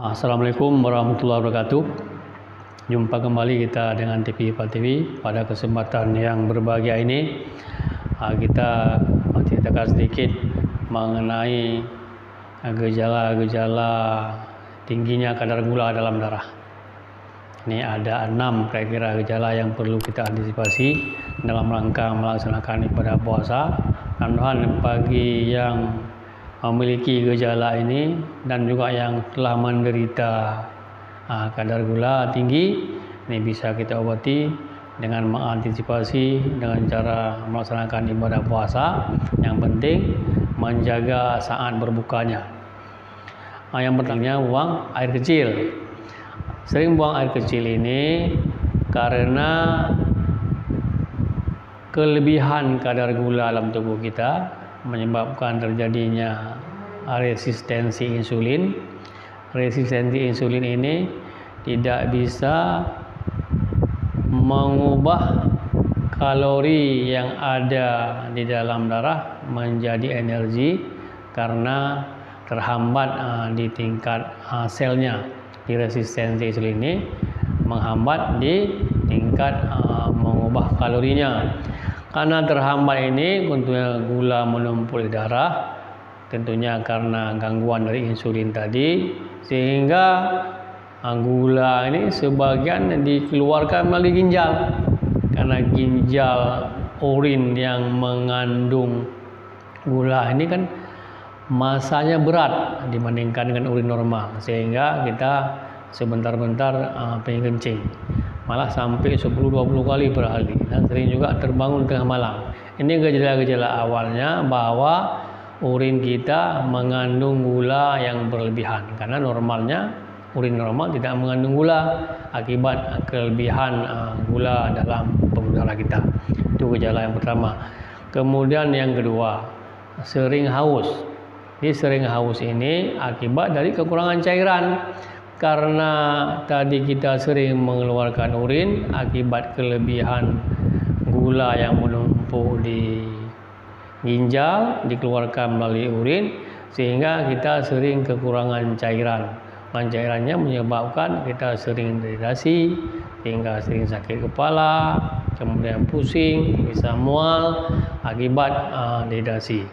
Assalamualaikum warahmatullahi wabarakatuh. Jumpa kembali kita dengan TV Ipal TV. Pada kesempatan yang berbahagia ini, kita menceritakan sedikit mengenai gejala-gejala tingginya kadar gula dalam darah. Ini ada 6 kira-kira gejala yang perlu kita antisipasi dalam rangka melaksanakan ibadah puasa. Mudah-mudahan bagi yang memiliki gejala ini dan juga yang telah menderita kadar gula tinggi, ini bisa kita obati dengan mengantisipasi dengan cara melaksanakan ibadah puasa. Yang penting menjaga saat berbukanya. Yang pertama, buang air kecil. Sering buang air kecil ini karena kelebihan kadar gula dalam tubuh kita menyebabkan terjadinya resistensi insulin. Resistensi insulin ini tidak bisa mengubah kalori yang ada di dalam darah menjadi energi karena terhambat di tingkat selnya. Di resistensi insulin ini menghambat di tingkat mengubah kalorinya. Karena terhambat ini, tentunya gula menumpuk di darah, tentunya karena gangguan dari insulin tadi, sehingga gula ini sebagian dikeluarkan melalui ginjal. Karena ginjal urin yang mengandung gula ini kan masanya berat dibandingkan dengan urin normal, sehingga kita sebentar-bentar pengen kencing. Malah sampai 10-20 kali per hari, dan sering juga terbangun tengah malam. Ini gejala-gejala awalnya bahwa urin kita mengandung gula yang berlebihan, karena normalnya urin normal tidak mengandung gula akibat kelebihan gula dalam pembuluh darah kita. Itu gejala yang pertama. Kemudian yang kedua, sering haus. Jadi sering haus ini akibat dari kekurangan cairan. Karena tadi kita sering mengeluarkan urin akibat kelebihan gula yang menumpuk di ginjal dikeluarkan melalui urin, sehingga kita sering kekurangan cairan. Cairannya menyebabkan kita sering dehidrasi, hingga sering sakit kepala, kemudian pusing, bisa mual akibat dehidrasi.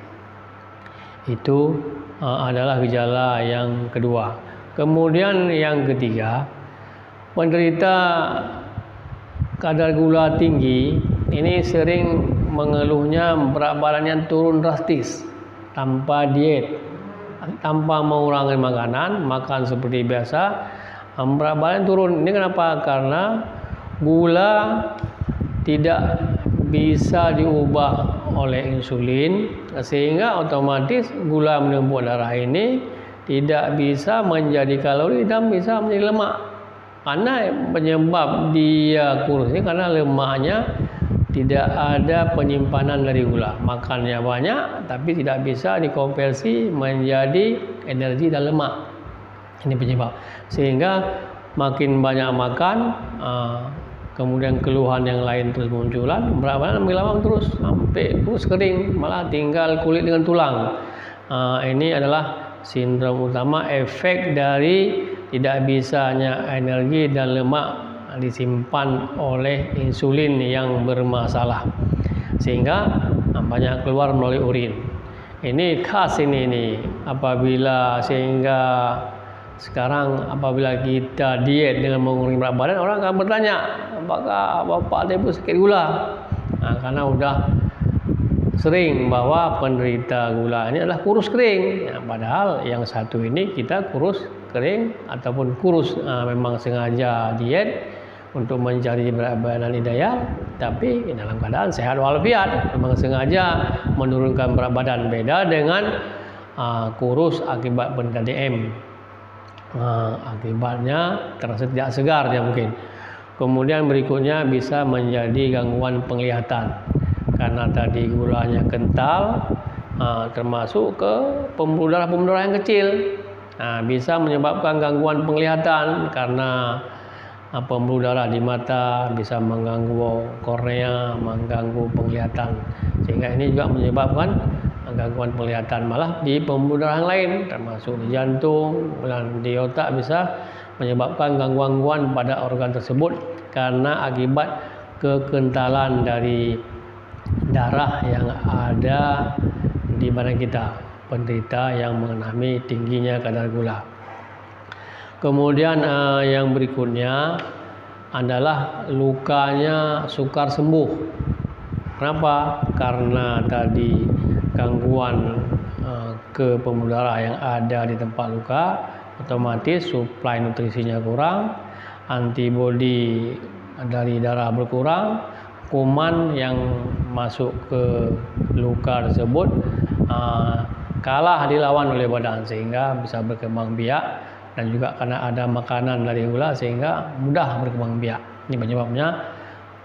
Itu adalah gejala yang kedua. Kemudian yang ketiga, penderita kadar gula tinggi ini sering mengeluhnya berat badannya turun drastis tanpa diet, tanpa mengurangi makanan, makan seperti biasa, berat badan turun. Ini kenapa? Karena gula tidak bisa diubah oleh insulin, sehingga otomatis gula menumpuk darah ini tidak bisa menjadi kalori dan bisa menjadi lemak. Karena penyebab dia kurus ini karena lemaknya tidak ada penyimpanan dari gula. Makannya banyak tapi tidak bisa dikonversi menjadi energi dan lemak. Ini penyebab. Sehingga makin banyak makan, kemudian keluhan yang lain terus munculan, berat badan makin lama terus sampai terus kering, malah tinggal kulit dengan tulang. Ini adalah sindrom utama, efek dari tidak bisanya energi dan lemak disimpan oleh insulin yang bermasalah, sehingga banyak keluar melalui urin. Ini khas ini apabila, sehingga sekarang apabila kita diet dengan mengurangi berat badan, orang akan bertanya, apakah bapak ibu sakit gula? Karena udah sering bahwa penderita gula ini adalah kurus kering. Padahal yang satu ini kita kurus kering ataupun kurus memang sengaja diet untuk mencari berat badan ideal, tapi dalam keadaan sehat walafiat, memang sengaja menurunkan berat badan. Beda dengan kurus akibat penderita DM. Akibatnya terasa tidak segar dia mungkin. Kemudian berikutnya bisa menjadi gangguan penglihatan. Karena tadi gulanya kental, termasuk ke pembuluh darah yang kecil, bisa menyebabkan gangguan penglihatan karena pembuluh darah di mata bisa mengganggu kornea, mengganggu penglihatan, sehingga ini juga menyebabkan gangguan penglihatan, malah di pembuluh darah yang lain termasuk di jantung dan di otak bisa menyebabkan gangguan-gangguan pada organ tersebut karena akibat kekentalan dari darah yang ada di badan kita, penderita yang mengalami tingginya kadar gula. Kemudian yang berikutnya adalah lukanya sukar sembuh. Kenapa? Karena tadi gangguan ke pembuluh darah yang ada di tempat luka, otomatis suplai nutrisinya kurang, antibodi dari darah berkurang, kuman yang masuk ke luka tersebut kalah dilawan oleh badan sehingga bisa berkembang biak, dan juga karena ada makanan dari gula sehingga mudah berkembang biak. Ini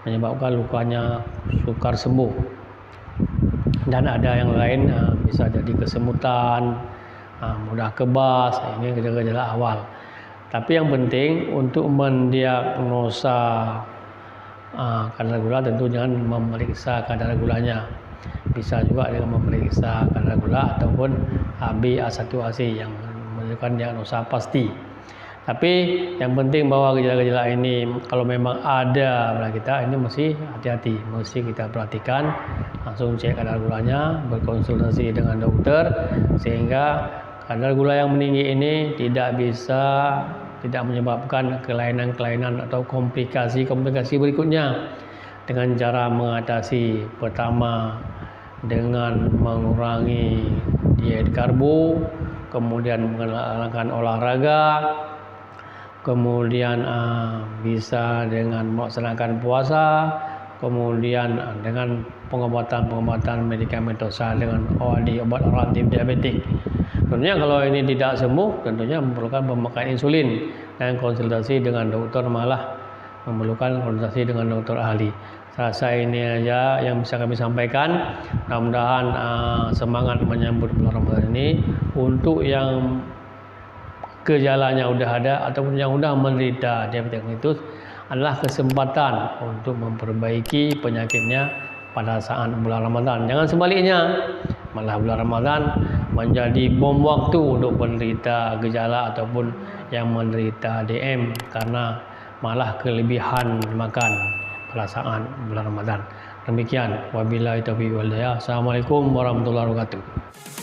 menyebabkan lukanya sukar sembuh. Dan ada yang lain, bisa jadi kesemutan, mudah kebas. Ini gejala-gejala awal. Tapi yang penting untuk mendiagnosa kadar gula tentu jangan memeriksa kadar gulanya. Bisa juga dengan memeriksa kadar gula ataupun HbA1c yang menunjukkan diagnosa pasti. Tapi yang penting bahwa gejala-gejala ini kalau memang ada pada kita, ini mesti hati-hati, mesti kita perhatikan, langsung cek kadar gulanya, berkonsultasi dengan dokter sehingga kadar gula yang meninggi ini tidak menyebabkan kelainan-kelainan atau komplikasi berikutnya. Dengan cara mengatasi, pertama dengan mengurangi diet karbo, kemudian menjalankan olahraga, kemudian bisa dengan melaksanakan puasa, kemudian dengan pengobatan medikamentosa dengan obat anti diabetik. Tentunya kalau ini tidak sembuh, tentunya memerlukan pemakaian insulin dan konsultasi dengan dokter, malah memerlukan konsultasi dengan dokter ahli. Saya rasa ini aja yang bisa kami sampaikan. Mudah-mudahan semangat menyambut bulan Ramadan ini. Untuk yang gejalanya udah ada ataupun yang udah menderita diabetes mellitus, adalah kesempatan untuk memperbaiki penyakitnya pada saat bulan Ramadan. Jangan sebaliknya, malah bulan Ramadan menjadi bom waktu untuk penderita gejala ataupun yang menderita DM karena malah kelebihan makan pada saat bulan Ramadan. Demikian, wabillahi taufiq wal hidayah. Assalamualaikum warahmatullahi wabarakatuh.